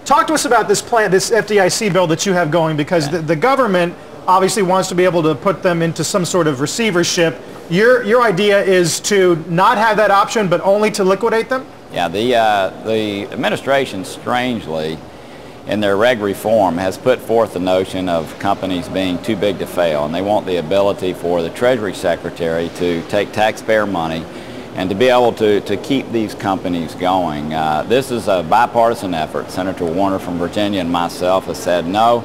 talk to us about this plan, this FDIC bill that you have going, because the government obviously wants to be able to put them into some sort of receivership. Your idea is to not have that option, but only to liquidate them? Yeah, the administration, strangely, in their reg reform, has put forth the notion of companies being too big to fail, and they want the ability for the Treasury Secretary to take taxpayer money and to be able to keep these companies going. This is a bipartisan effort. Senator Warner from Virginia and myself have said no.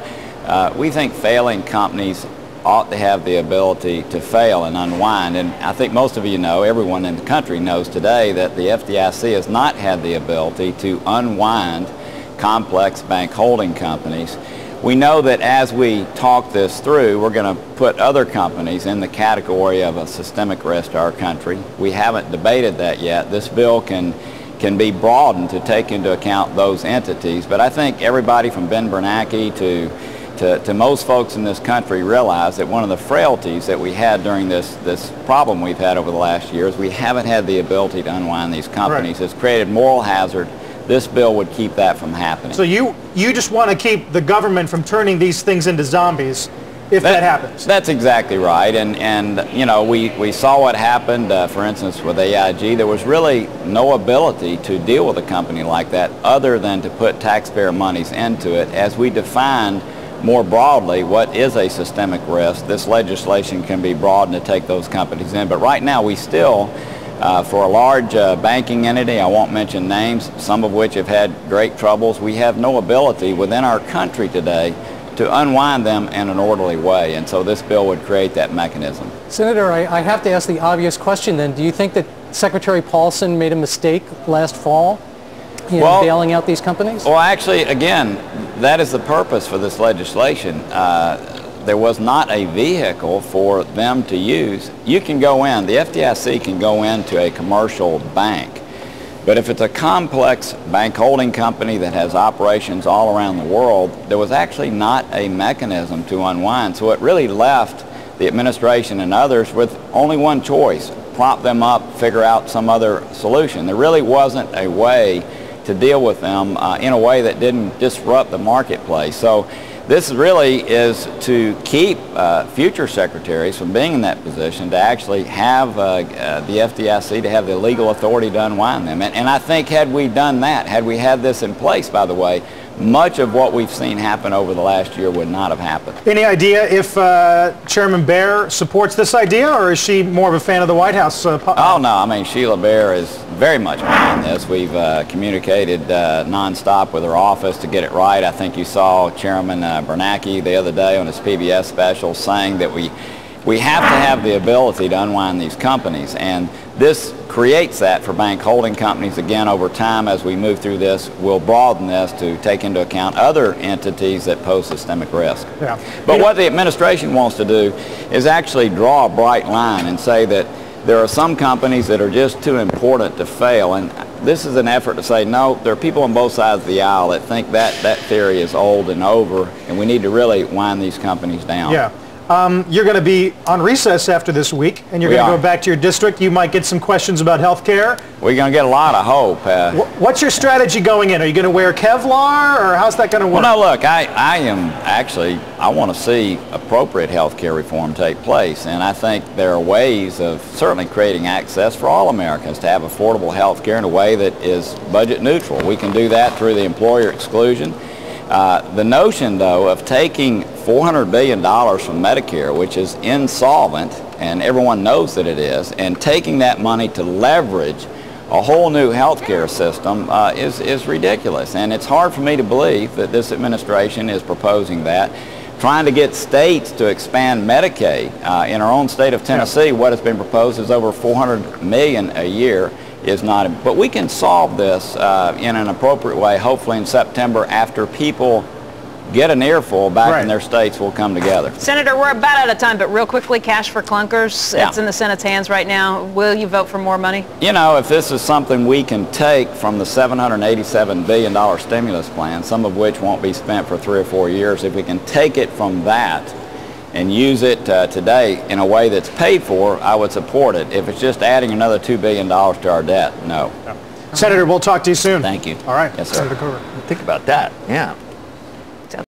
We think failing companies ought to have the ability to fail and unwind, and I think most of you know, everyone in the country knows today, that the FDIC has not had the ability to unwind complex bank holding companies. We know that as we talk this through, we're going to put other companies in the category of a systemic risk to our country. We haven't debated that yet. This bill can be broadened to take into account those entities, but I think everybody from Ben Bernanke to most folks in this country realize that one of the frailties that we had during this problem we've had over the last year is we haven't had the ability to unwind these companies. Right. It's created moral hazard. This bill would keep that from happening. So you just want to keep the government from turning these things into zombies if that happens? That's exactly right. And you know, we saw what happened, for instance, with AIG. There was really no ability to deal with a company like that other than to put taxpayer monies into it. As we defined more broadly what is a systemic risk, this legislation can be broadened to take those companies in. But right now we still, for a large banking entity, I won't mention names, some of which have had great troubles, we have no ability within our country today to unwind them in an orderly way. And so this bill would create that mechanism. Senator, I have to ask the obvious question then. Do you think that Secretary Paulson made a mistake last fall in bailing out these companies? Well, actually, again, that is the purpose for this legislation. There was not a vehicle for them to use. You can go in, the FDIC can go into a commercial bank, but if it's a complex bank holding company that has operations all around the world, there was actually not a mechanism to unwind. So it really left the administration and others with only one choice: prop them up, figure out some other solution. There really wasn't a way to deal with them in a way that didn't disrupt the marketplace. So this really is to keep future secretaries from being in that position, to actually have the FDIC to have the legal authority to unwind them. And I think had we done that, had we had this in place, by the way, much of what we've seen happen over the last year would not have happened. Any idea if Chairman Baer supports this idea, or is she more of a fan of the White House? Oh, no. I mean, Sheila Baer is very much behind this. We've communicated nonstop with her office to get it right. I think you saw Chairman Bernanke the other day on his PBS special saying that we have to have the ability to unwind these companies, and this creates that for bank holding companies. Again, over time, as we move through this, we'll broaden this to take into account other entities that pose systemic risk. Yeah. But what the administration wants to do is actually draw a bright line and say that there are some companies that are just too important to fail, and this is an effort to say, no, there are people on both sides of the aisle that think that theory is old and over, and we need to really wind these companies down. Yeah. You're going to be on recess after this week, and you're going to go back to your district. You might get some questions about health care. We're going to get a lot of hope. What's your strategy going in? Are you going to wear Kevlar, or how's that going to work? Well, no, look, I want to see appropriate health care reform take place, and I think there are ways of certainly creating access for all Americans to have affordable health care in a way that is budget neutral. We can do that through the employer exclusion. The notion, though, of taking $400 billion from Medicare, which is insolvent, and everyone knows that it is, and taking that money to leverage a whole new health care system is ridiculous. And it's hard for me to believe that this administration is proposing that. Trying to get states to expand Medicaid. In our own state of Tennessee, what has been proposed is over $400 million a year. Is not, but we can solve this in an appropriate way. Hopefully in September, after people get an earful back in their states, will come together. Senator, we're about out of time, but real quickly, cash for clunkers. It's in the Senate's hands right now. Will you vote for more money? You know, if this is something we can take from the $787 billion stimulus plan, some of which won't be spent for 3 or 4 years, if we can take it from that and use it today in a way that's paid for, I would support it. If it's just adding another $2 billion to our debt, no. Senator, we'll talk to you soon. Thank you. All right. Yes, sir. Senator Corker. Think about that. Yeah.